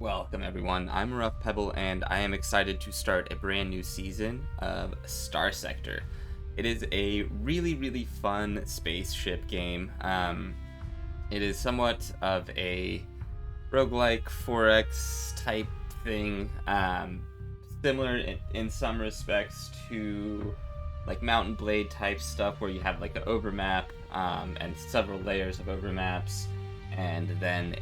Welcome everyone, I'm Rough Pebble and I am excited to start a brand new season of Starsector. It is a really fun spaceship game. It is somewhat of a roguelike 4X type thing, similar in some respects to like Mountain Blade type stuff where you have like an overmap and several layers of overmaps, and then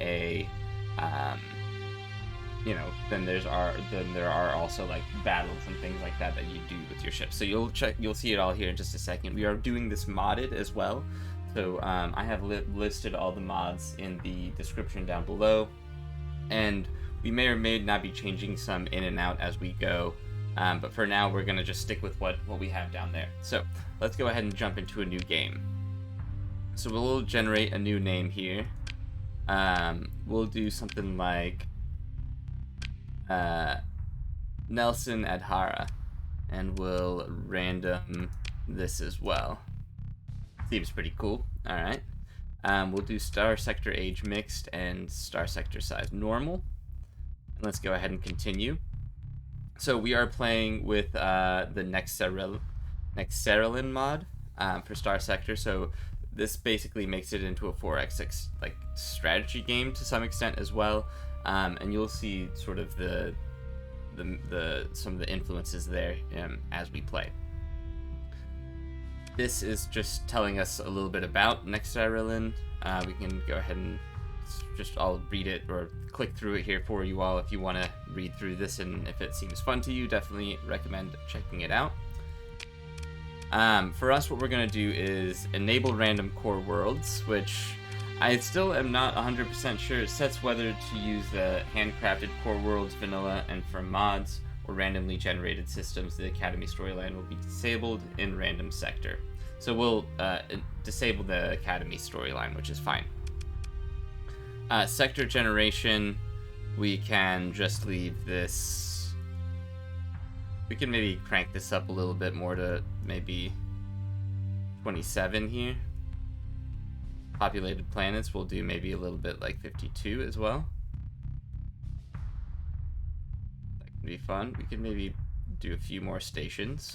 then there are also like battles and things like that you do with your ship. So you'll see it all here in just a second. We are doing this modded as well, so I have listed all the mods in the description down below, and we may or may not be changing some in and out as we go, but for now we're gonna just stick with what we have down there. So let's go ahead and jump into a new game. So we'll generate a new name here. We'll do something like Nelson Adhara, and we'll random this as well. Seems pretty cool. Alright. We'll do Starsector age mixed and Starsector size normal. And let's go ahead and continue. So we are playing with the Nexerlin mod for Starsector. So this basically makes it into a 4x6 like strategy game to some extent as well. And you'll see sort of some of the influences there as we play. This is just telling us a little bit about Nexerlin. We can go ahead and I'll read it or click through it here for you all if you want to read through this, and if it seems fun to you, definitely recommend checking it out. For us, what we're going to do is enable random core worlds, which I still am not 100% sure. It sets whether to use the handcrafted core worlds, vanilla, and from mods, or randomly generated systems. The Academy storyline will be disabled in random sector. So we'll disable the Academy storyline, which is fine. Sector generation, we can just leave this. We can maybe crank this up a little bit more to maybe 27 here. Populated planets, we'll do maybe a little bit like 52 as well. That can be fun. We could maybe do a few more stations.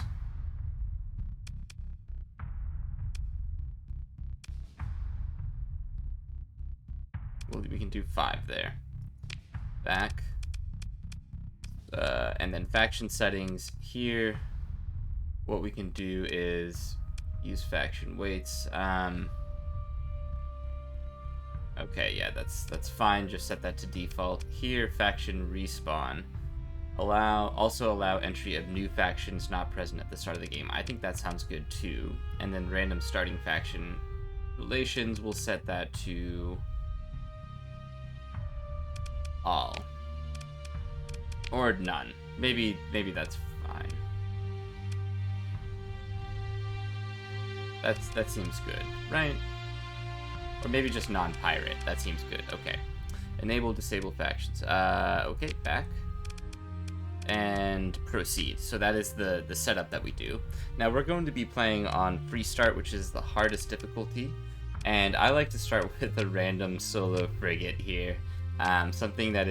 Well, we can do 5 there. Back. And then faction settings here. What we can do is use faction weights. Okay, yeah, that's fine. Just set that to default. Here, faction respawn. Also allow entry of new factions not present at the start of the game. I think that sounds good too. And then random starting faction relations, we'll set that to all. Or none. Maybe that's fine. That seems good, right? Or maybe just non-pirate. That seems good. Okay. Enable disable factions. Okay, back. And proceed. So that is the setup that we do. Now we're going to be playing on free start, which is the hardest difficulty. And I like to start with a random solo frigate here. Something that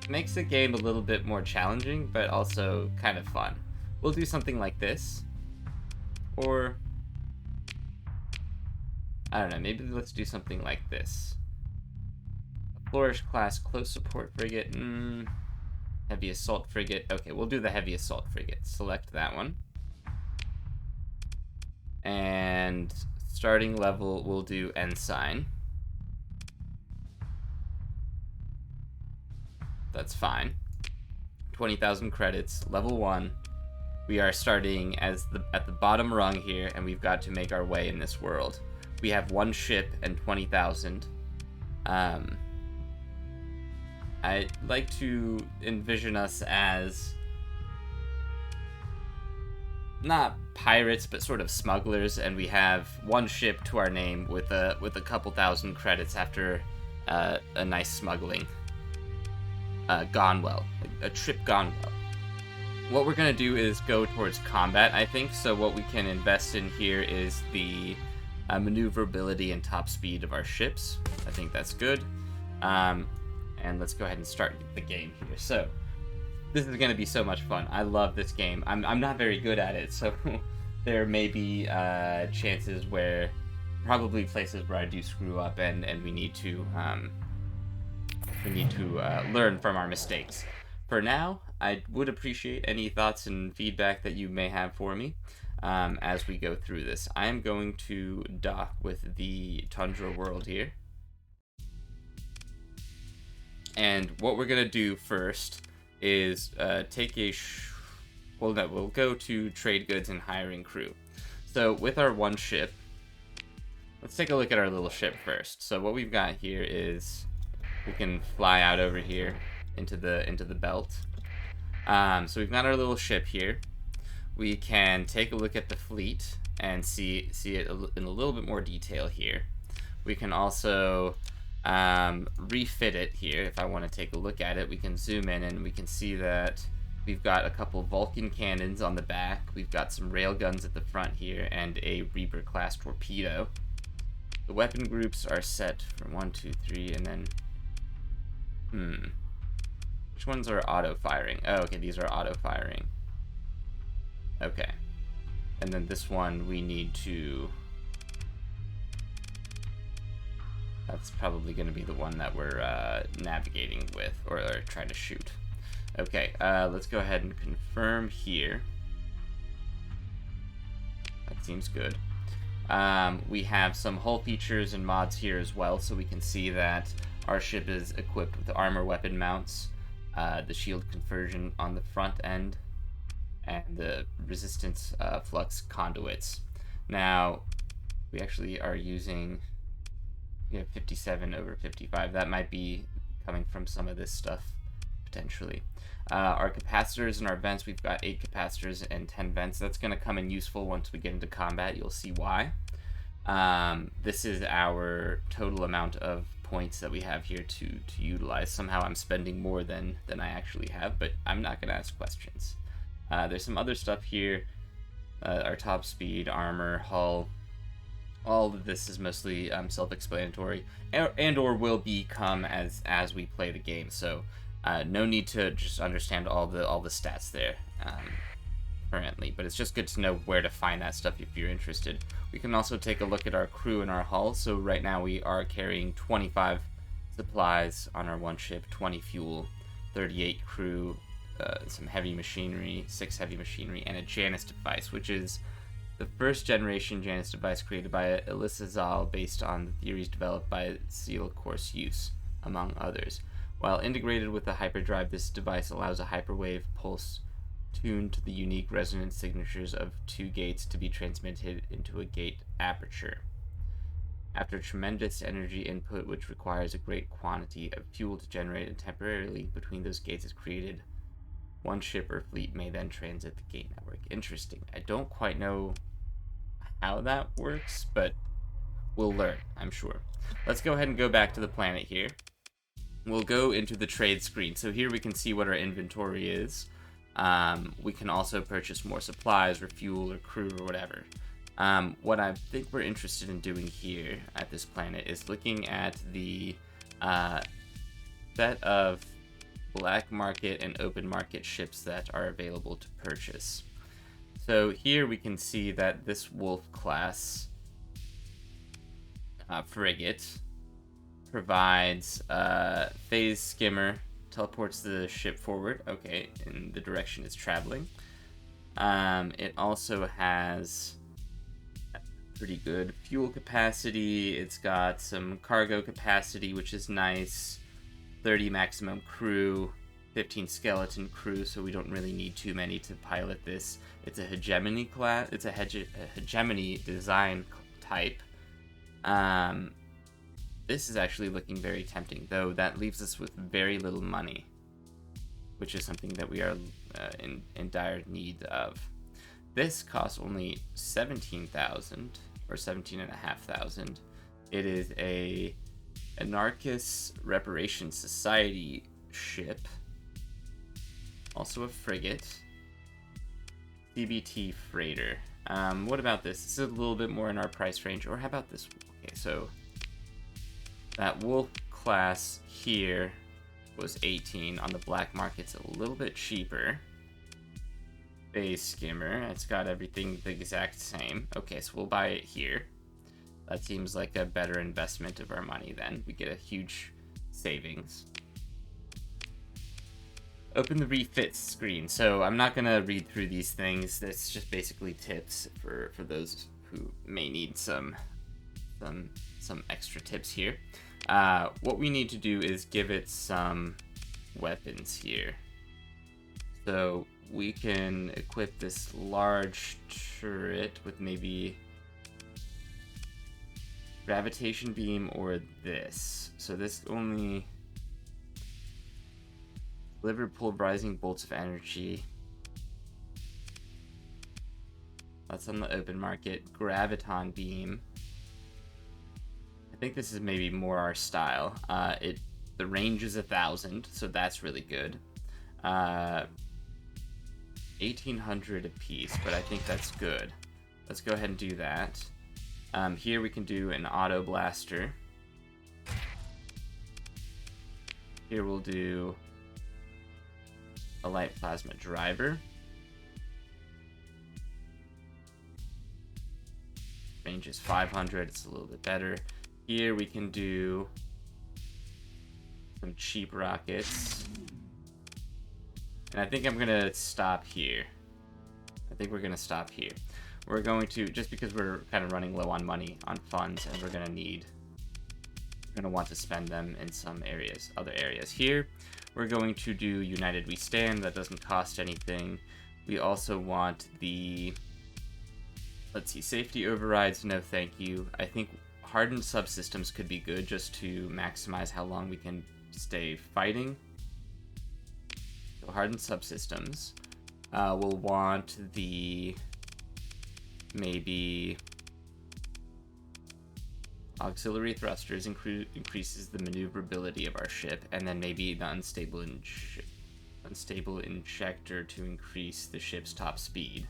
makes the game a little bit more challenging, but also kind of fun. We'll do something like this. Or I don't know, maybe let's do something like this. A Flourish class close support frigate. Heavy assault frigate. Okay, we'll do the heavy assault frigate. Select that one. And starting level, we'll do ensign. That's fine. 20,000 credits, level 1. We are starting at the bottom rung here, and we've got to make our way in this world. We have 1 ship and 20,000. I like to envision us as not pirates, but sort of smugglers, and we have 1 ship to our name with a couple thousand credits after a nice smuggling. Gone well, a trip gone well. What we're gonna do is go towards combat, I think. So what we can invest in here is the maneuverability and top speed of our ships. I think that's good. and let's go ahead and start the game here. So this is going to be so much fun. I love this game. I'm not very good at it, so there may be chances where, probably places where I do screw up, and we need to learn from our mistakes. For now, I would appreciate any thoughts and feedback that you may have for me as we go through this. I am going to dock with the Tundra world here. And what we're going to do first is take a... we'll go to trade goods and hiring crew. So with our one ship, let's take a look at our little ship first. So what we've got here is we can fly out over here into the belt. So we've got our little ship here. We can take a look at the fleet and see it in a little bit more detail here. We can also refit it here. If I want to take a look at it, we can zoom in and we can see that we've got a couple Vulcan cannons on the back. We've got some rail guns at the front here and a Reaper class torpedo. The weapon groups are set for 1, 2, 3, and then which ones are auto firing? Oh, okay, these are auto firing. Okay, and then this one we need to... That's probably going to be the one that we're navigating with, or trying to shoot. Okay, let's go ahead and confirm here. That seems good. We have some hull features and mods here as well, so we can see that our ship is equipped with armor weapon mounts, the shield conversion on the front end, and the resistance flux conduits. Now, we actually are using... We have 57 over 55. That might be coming from some of this stuff, potentially. Our capacitors and our vents, we've got 8 capacitors and 10 vents. That's going to come in useful once we get into combat. You'll see why. This is our total amount of points that we have here to utilize. Somehow I'm spending more than I actually have, but I'm not going to ask questions. There's some other stuff here. Our top speed, armor, hull. All of this is mostly self-explanatory, and or will become as we play the game. So no need to just understand all the stats there currently, but it's just good to know where to find that stuff if you're interested. We can also take a look at our crew and our hull. So right now we are carrying 25 supplies on our one ship, 20 fuel, 38 crew, some heavy machinery, 6 heavy machinery, and a Janus device, which is the first generation Janus device created by Alyssa Zal based on the theories developed by Seal Course Use, among others. While integrated with the hyperdrive, this device allows a hyperwave pulse tuned to the unique resonance signatures of 2 gates to be transmitted into a gate aperture. After tremendous energy input, which requires a great quantity of fuel to generate, and temporarily between those gates is created, one ship or fleet may then transit the gate network. Interesting. I don't quite know how that works, but we'll learn, I'm sure. Let's go ahead and go back to the planet here. We'll go into the trade screen. So here we can see what our inventory is. We can also purchase more supplies or fuel or crew or whatever. What I think we're interested in doing here at this planet is looking at the set of black market and open market ships that are available to purchase. So here we can see that this Wolf class frigate provides phase skimmer, teleports the ship forward, okay, in the direction it's traveling. It also has pretty good fuel capacity. It's got some cargo capacity, which is nice. 30 maximum crew, 15 skeleton crew, so we don't really need too many to pilot this. It's a hegemony class. It's a hegemony design type. This is actually looking very tempting, though that leaves us with very little money, which is something that we are in dire need of. This costs only 17,000 or 17,500. It is a Anarchist Reparation Society ship, also a frigate, CBT freighter. What about this? This is a little bit more in our price range. Or how about this? Okay, so that Wolf class here was 18. On the black market's a little bit cheaper. Base skimmer, it's got everything the exact same. Okay, so we'll buy it here. That seems like a better investment of our money then. We get a huge savings. Open the refit screen. So I'm not gonna read through these things. That's just basically tips for those who may need some extra tips here. What we need to do is give it some weapons here. So we can equip this large turret with maybe gravitation beam or this. So this only deliver pulverizing bolts of energy. That's on the open market. Graviton beam. I think this is maybe more our style. The range is 1,000, so that's really good. 1,800 a piece, but I think that's good. Let's go ahead and do that. Here we can do an auto blaster. Here we'll do a light plasma driver. Range is 500, it's a little bit better. Here we can do some cheap rockets. And I think I'm gonna stop here. I think we're gonna stop here. We're going to, just because we're kind of running low on money, on funds, and we're gonna want to spend them in some areas, other areas. Here, we're going to do United We Stand. That doesn't cost anything. We also want the, let's see, safety overrides. No, thank you. I think hardened subsystems could be good just to maximize how long we can stay fighting. So hardened subsystems. We'll want the maybe auxiliary thrusters, increases the maneuverability of our ship, and then maybe the unstable injector to increase the ship's top speed.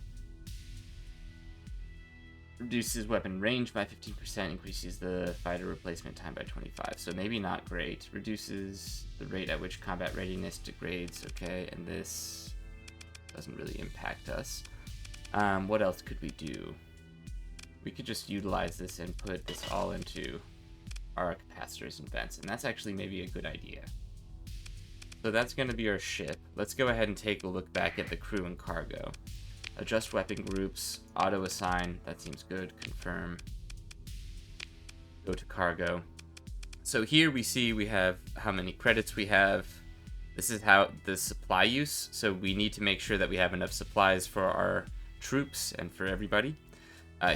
Reduces weapon range by 15%, increases the fighter replacement time by 25. So maybe not great. Reduces the rate at which combat readiness degrades. Okay, and this doesn't really impact us. What else could we do? We could just utilize this and put this all into our capacitors and vents, and that's actually maybe a good idea. So that's going to be our ship. Let's go ahead and take a look back at the crew and cargo. Adjust weapon groups, auto assign, that seems good, confirm. Go to cargo. So here we see we have how many credits we have. This is how the supply use, so we need to make sure that we have enough supplies for our troops and for everybody.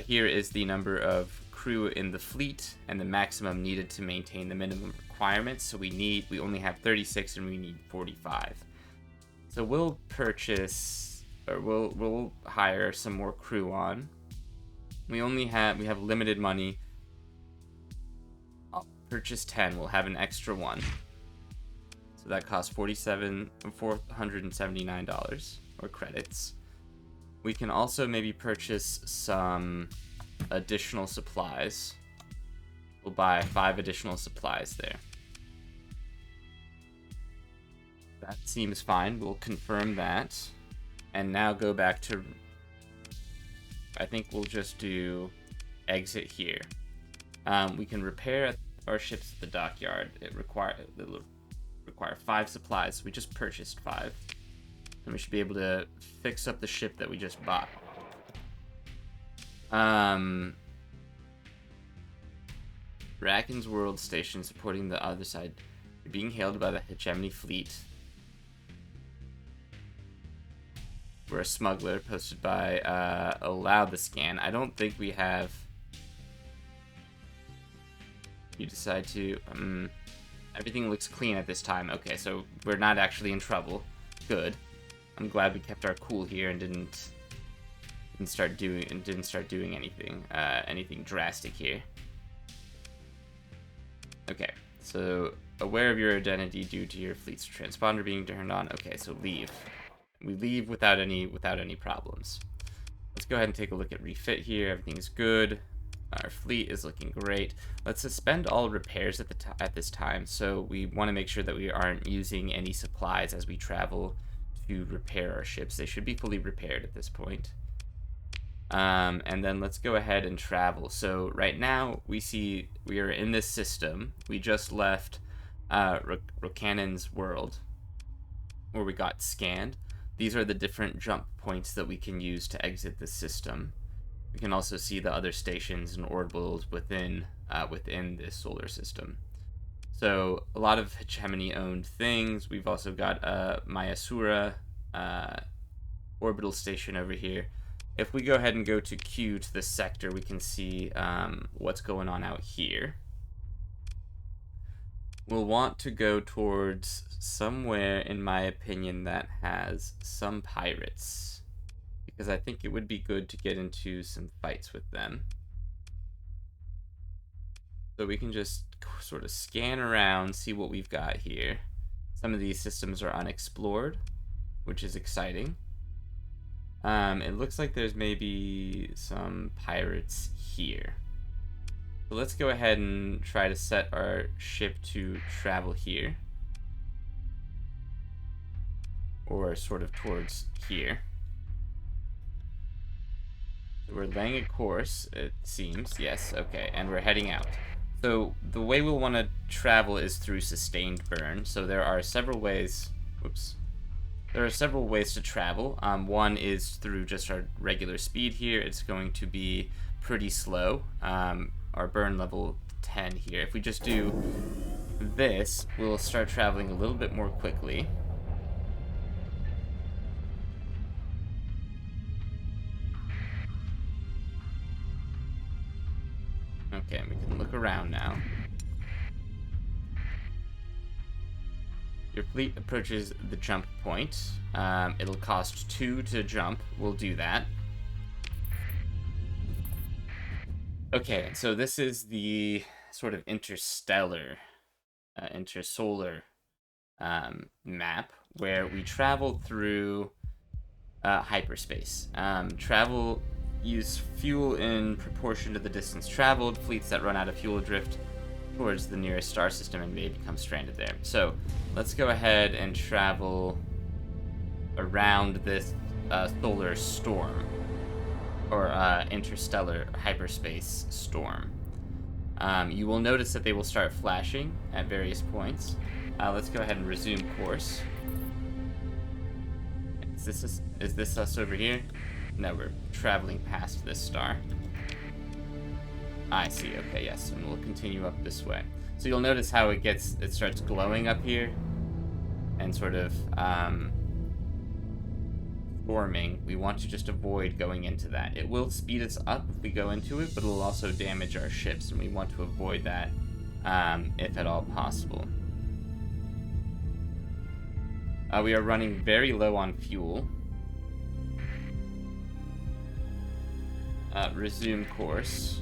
Here is the number of crew in the fleet and the maximum needed to maintain the minimum requirements. So we only have 36 and we need 45. So we'll purchase, or we'll hire some more crew on. We have limited money. I'll purchase 10. We'll have an extra one. So that costs $479 or credits. We can also maybe purchase some additional supplies. We'll buy 5 additional supplies there. That seems fine. We'll confirm that. And now go back to, I think we'll just do exit here. We can repair our ships at the dockyard. It'll require 5 supplies. We just purchased 5. And we should be able to fix up the ship that we just bought. Racken's World Station supporting the other side. You're being hailed by the Hegemony Fleet. We're a smuggler posted by Allow the Scan. I don't think we have... You decide to... everything looks clean at this time. Okay, so we're not actually in trouble. Good. I'm glad we kept our cool here and didn't start doing anything drastic here. Okay, so aware of your identity due to your fleet's transponder being turned on. Okay, so leave. We leave without any problems. Let's go ahead and take a look at refit here. Everything is good. Our fleet is looking great. Let's suspend all repairs at this time. So we want to make sure that we aren't using any supplies as we travel to repair our ships. They should be fully repaired at this point. And then let's go ahead and travel. So right now we see we are in this system. We just left Rokanan's world, where we got scanned. These are the different jump points that we can use to exit the system. We can also see the other stations and orbitals within this solar system. So a lot of hegemony-owned things. We've also got Mayasura orbital station over here. If we go ahead and go to Q to the sector, we can see what's going on out here. We'll want to go towards somewhere, in my opinion, that has some pirates, because I think it would be good to get into some fights with them. So we can just sort of scan around, see what we've got here. Some of these systems are unexplored, which is exciting. It looks like there's maybe some pirates here. So let's go ahead and try to set our ship to travel here. Or sort of towards here. So we're laying a course, it seems. Yes, okay, and we're heading out. So the way we'll want to travel is through sustained burn. So there are several ways. Whoops. There are several ways to travel. One is through just our regular speed here. It's going to be pretty slow. Our burn level 10 here. If we just do this, we'll start traveling a little bit more quickly. Okay, we can look around now. Your fleet approaches the jump point. It'll cost 2 to jump. We'll do that. Okay, so this is the sort of intersolar map where we travel through hyperspace. Use fuel in proportion to the distance traveled. Fleets that run out of fuel drift towards the nearest star system and may become stranded there. So let's go ahead and travel around this solar storm, or interstellar hyperspace storm. You will notice that they will start flashing at various points. Let's go ahead and resume course. Is this us over here? No, we're traveling past this star. I see, okay, yes, and we'll continue up this way. So you'll notice how it starts glowing up here, and sort of forming. We want to just avoid going into that. It will speed us up if we go into it, but it'll also damage our ships, and we want to avoid that if at all possible. We are running very low on fuel. Resume course.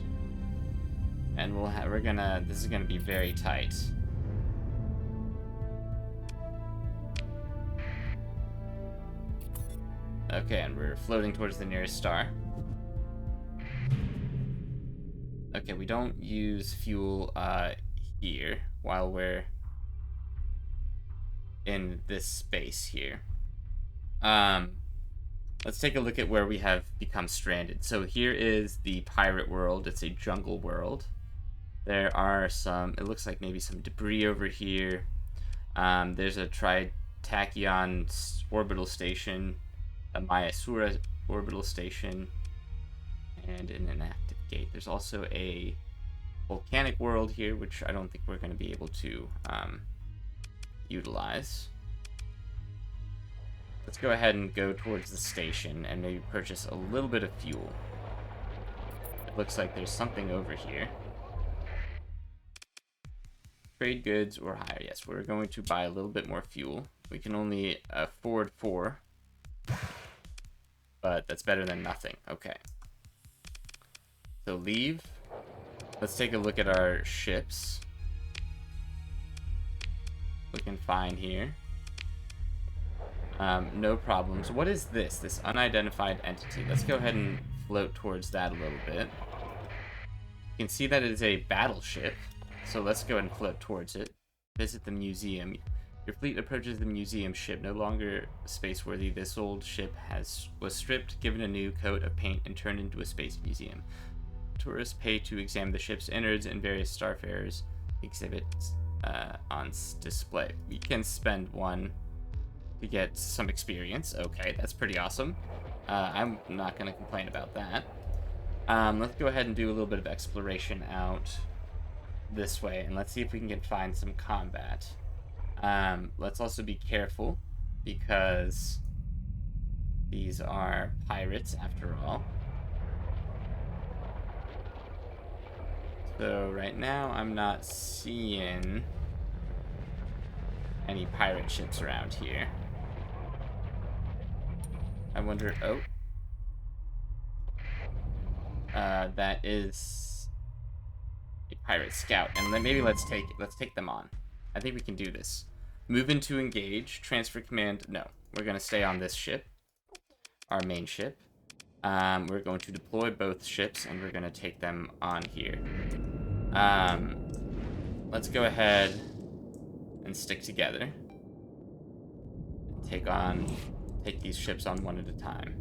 And this is gonna be very tight. Okay, and we're floating towards the nearest star. Okay, we don't use fuel here while we're in this space here. Let's take a look at where we have become stranded. So here is the pirate world. It's a jungle world. There are it looks like maybe some debris over here. There's a Tritachyon orbital station, a Mayasura orbital station, and an inactive gate. There's also a volcanic world here, which I don't think we're going to be able to utilize. Let's go ahead and go towards the station and maybe purchase a little bit of fuel. It looks like there's something over here. Trade goods or hire. Yes, we're going to buy a little bit more fuel. We can only afford 4, but that's better than nothing. Okay. So leave. Let's take a look at our ships. Looking fine here. No problems. What is this? This unidentified entity. Let's go ahead and float towards that a little bit. You can see that it is a battleship, so let's go and float towards it. Visit the museum. Your fleet approaches the museum ship. No longer space-worthy, this old ship was stripped, given a new coat of paint, and turned into a space museum. Tourists pay to examine the ship's innards, and various starfarers exhibits on display. We can spend 1 to get some experience. Okay, that's pretty awesome. I'm not going to complain about that. Let's go ahead and do a little bit of exploration out this way, and let's see if we can find some combat. Let's also be careful, because these are pirates after all. So right now I'm not seeing any pirate ships around here. I wonder, oh. That is a pirate scout, and then maybe let's take them on. I think we can do this. Move into engage, transfer command. No, we're gonna stay on this ship, our main ship. We're going to deploy both ships, and we're gonna take them on here. Let's go ahead and stick together. Take these ships on one at a time.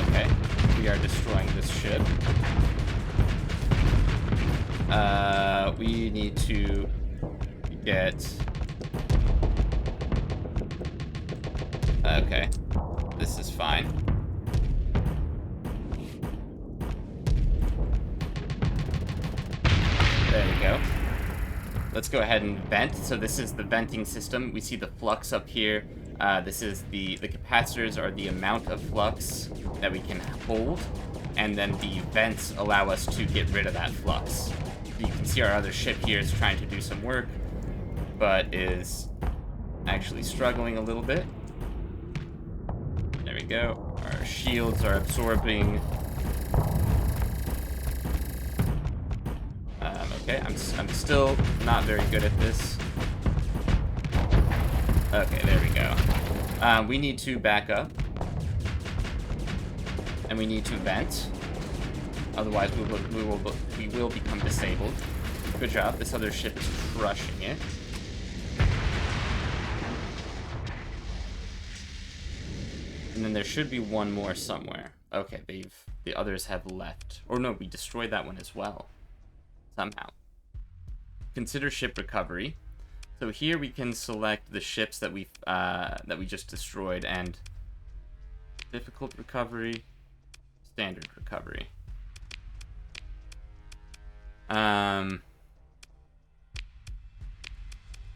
Okay, we are destroying this ship. We need to get... Okay, this is fine. There we go. Let's go ahead and vent. So this is the venting system. We see the flux up here. This is the capacitors are the amount of flux that we can hold, and then the vents allow us to get rid of that flux. You can see our other ship here is trying to do some work, but is actually struggling a little bit. There we go. Our shields are absorbing. Okay, I'm still not very good at this. Okay, there we go. We need to back up, and we need to vent. Otherwise, we will become disabled. Good job. This other ship is crushing it. And then there should be one more somewhere. Okay, the others have left. Or no, we destroyed that one as well. Somehow. Consider ship recovery. So here we can select the ships that we just destroyed, and difficult recovery, standard recovery.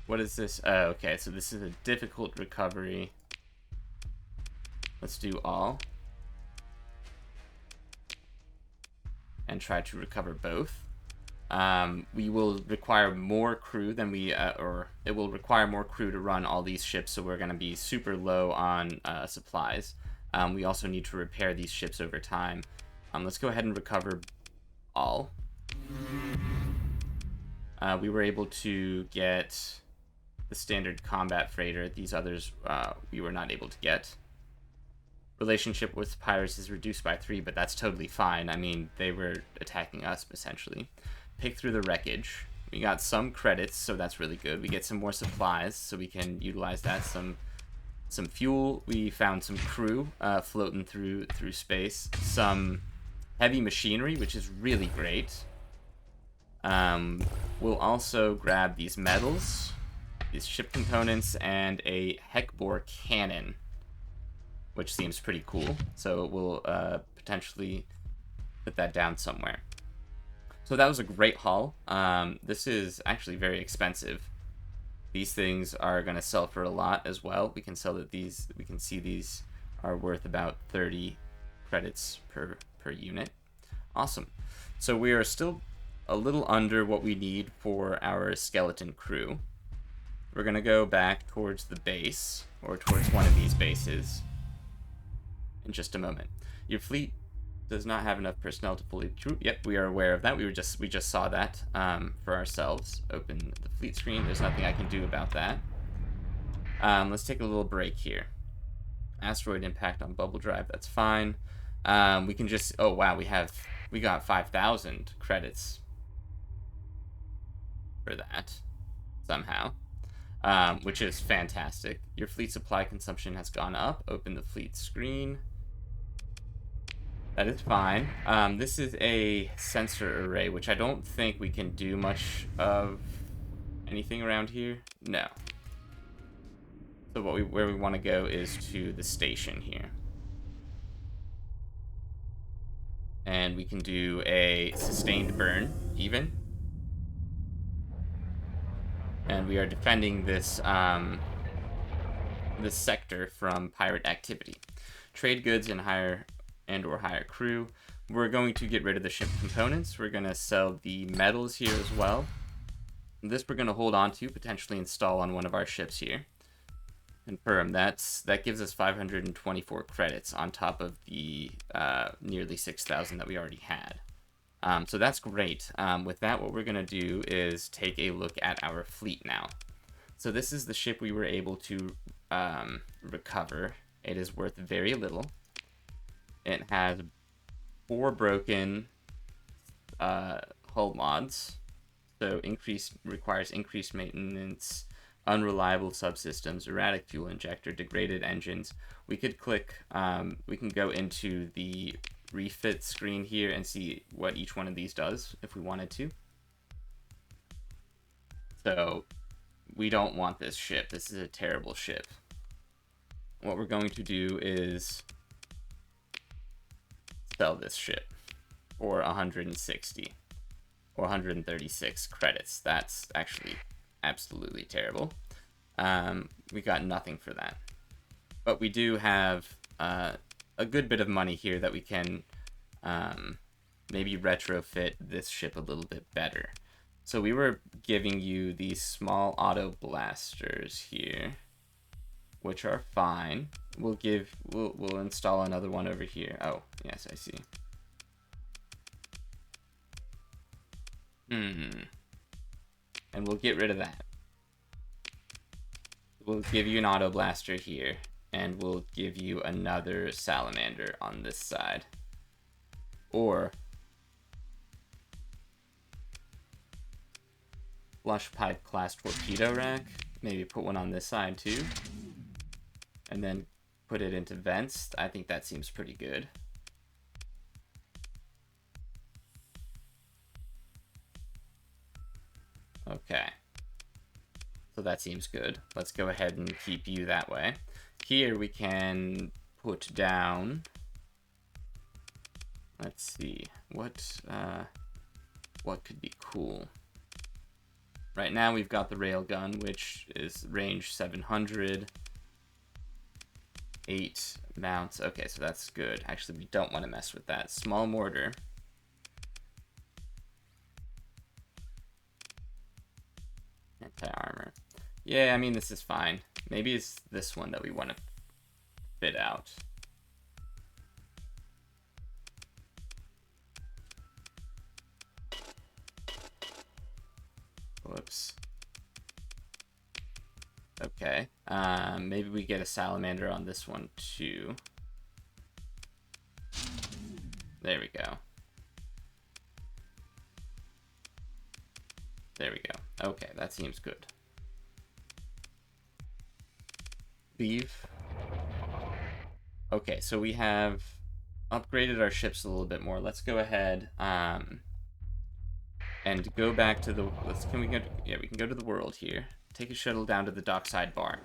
What is this? Oh, okay, so this is a difficult recovery. Let's do all. And try to recover both. We will require more crew than or it will require more crew to run all these ships, so we're going to be super low on supplies. We also need to repair these ships over time. Let's go ahead and recover all. We were able to get the standard combat freighter. These others we were not able to get. Relationship with pirates is reduced by 3, but that's totally fine. I mean, they were attacking us, essentially. Pick through the wreckage. We got some credits, so that's really good. We get some more supplies, so we can utilize that. Some fuel. We found some crew floating through space. Some heavy machinery, which is really great. We'll also grab these metals, these ship components, and a Heckbore cannon, which seems pretty cool. So we'll potentially put that down somewhere. So that was a great haul. This is actually very expensive. These things are going to sell for a lot as well. We can sell that these. We can see these are worth about 30 credits per unit. Awesome. So we are still a little under what we need for our skeleton crew. We're going to go back towards the base, or towards one of these bases, in just a moment. Your fleet does not have enough personnel to fully. Yep, we are aware of that. We just saw that for ourselves. Open the fleet screen. There's nothing I can do about that. Let's take a little break here. Asteroid impact on bubble drive. That's fine. We can just. Oh wow, we got 5,000 credits for that somehow, which is fantastic. Your fleet supply consumption has gone up. Open the fleet screen. That is fine. This is a sensor array, which I don't think we can do much of anything around here. No. So where we want to go is to the station here. And we can do a sustained burn, even. And we are defending this this sector from pirate activity. Trade goods and hire crew. We're going to get rid of the ship components. We're going to sell the metals here as well. This we're going to hold on to, potentially install on one of our ships here. Confirm. That gives us 524 credits on top of the nearly 6,000 that we already had. So that's great. With that, what we're going to do is take a look at our fleet now. So this is the ship we were able to recover. It is worth very little. It has 4 broken hull mods. So requires increased maintenance, unreliable subsystems, erratic fuel injector, degraded engines. We could click, we can go into the refit screen here and see what each one of these does if we wanted to. So we don't want this ship. This is a terrible ship. What we're going to do is sell this ship for 160 or 136 credits. That's actually absolutely terrible. We got nothing for that, but we do have a good bit of money here that we can maybe retrofit this ship a little bit better. So we were giving you these small auto blasters here, which are fine. We'll install another one over here. Oh, yes, I see. And we'll get rid of that. We'll give you an auto blaster here, and we'll give you another salamander on this side. Or flush pipe class torpedo rack. Maybe put one on this side too. And then put it into vents. I think that seems pretty good. Okay. So that seems good. Let's go ahead and keep you that way. Here we can put down, let's see, what could be cool. Right now we've got the railgun, which is range 700, 8 mounts. Okay, so that's good. Actually, we don't want to mess with that. Small mortar. Anti-armor. Yeah, I mean, this is fine. Maybe it's this one that we want to fit out. Whoops. Okay. Maybe we get a salamander on this one too. There we go. There we go. Okay, that seems good. Leave. Okay, so we have upgraded our ships a little bit more. Let's go ahead and go back to the. We can go to the world here. Take a shuttle down to the dockside bar.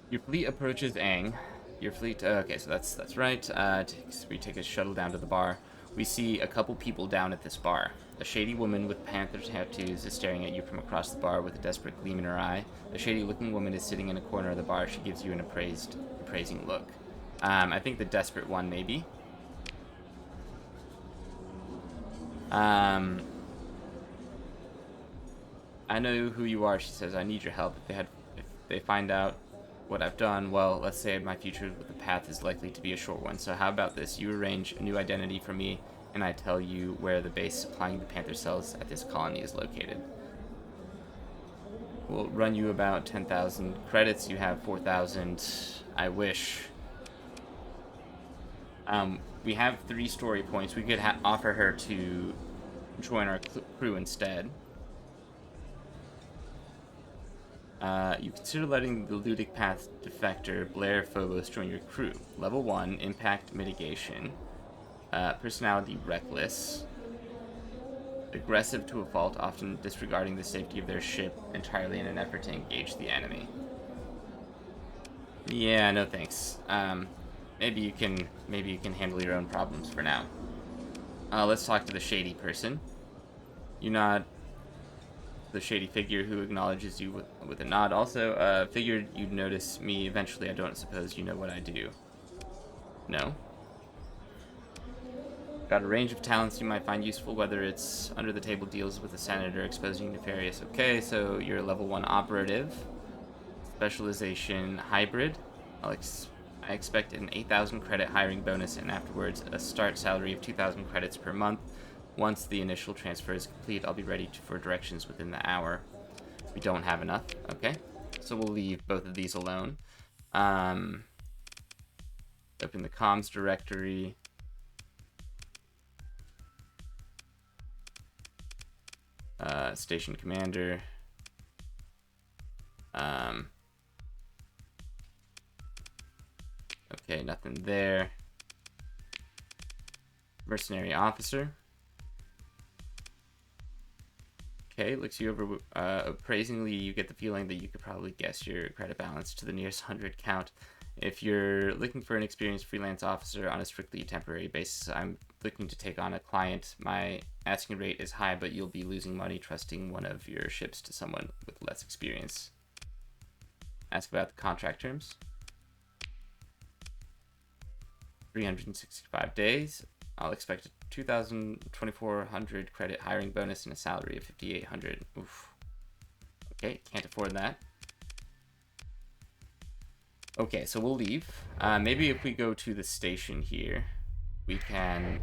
Your fleet approaches Aang. Your fleet. Okay, so that's right. We take a shuttle down to the bar. We see a couple people down at this bar. A shady woman with panther tattoos is staring at you from across the bar with a desperate gleam in her eye. A shady-looking woman is sitting in a corner of the bar. She gives you an appraising look. I think the desperate one, maybe. I know who you are, she says. I need your help. If they find out what I've done. Well, let's say my future with the path is likely to be a short one. So how about this? You arrange a new identity for me, and I tell you where the base supplying the Panther cells at this colony is located. We'll run you about 10,000 credits. You have 4,000. I wish. We have 3 story points. We could offer her to join our crew instead. You consider letting the Ludic Path defector Blair Phobos join your crew. Level 1, impact mitigation. Personality reckless. Aggressive to a fault, often disregarding the safety of their ship entirely in an effort to engage the enemy. Yeah, no thanks. Maybe you can handle your own problems for now. Let's talk to the shady person. You're not the shady figure who acknowledges you with a nod. Also, figured you'd notice me eventually. I don't suppose you know what I do. No? Got a range of talents you might find useful, whether it's under the table deals with the senator exposing nefarious. Okay, so you're a level 1 operative. Specialization hybrid. I expect an 8,000 credit hiring bonus and afterwards a start salary of 2,000 credits per month. Once the initial transfer is complete, I'll be ready for directions within the hour. We don't have enough. Okay, so we'll leave both of these alone. Open the comms directory. Station commander. Okay, nothing there. Mercenary officer. Okay, looks you over appraisingly. You get the feeling that you could probably guess your credit balance to the nearest 100 count. If you're looking for an experienced freelance officer on a strictly temporary basis, I'm looking to take on a client. My asking rate is high, but you'll be losing money trusting one of your ships to someone with less experience. Ask about the contract terms. 365 days. I'll expect a 2,400 credit hiring bonus and a salary of 5,800. Oof. Okay, can't afford that. Okay, so we'll leave. Maybe if we go to the station here, we can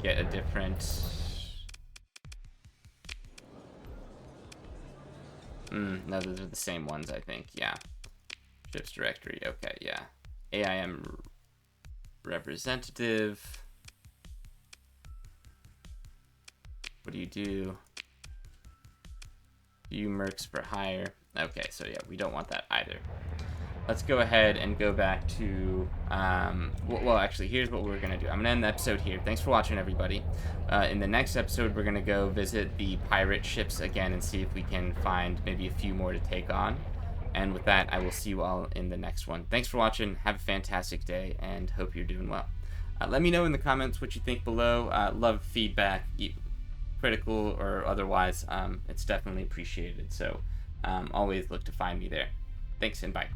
get a different... no, those are the same ones, I think. Yeah. Ships directory. Okay, yeah. AIM representative. What do you do? You mercs for hire. Okay, so yeah, we don't want that either. Let's go ahead and go back to, well, actually, here's what we're going to do. I'm going to end the episode here. Thanks for watching, everybody. In the next episode, we're going to go visit the pirate ships again and see if we can find maybe a few more to take on. And with that, I will see you all in the next one. Thanks for watching. Have a fantastic day, and hope you're doing well. Let me know in the comments what you think below. Love feedback, critical or otherwise. It's definitely appreciated. So always look to find me there. Thanks, and bye.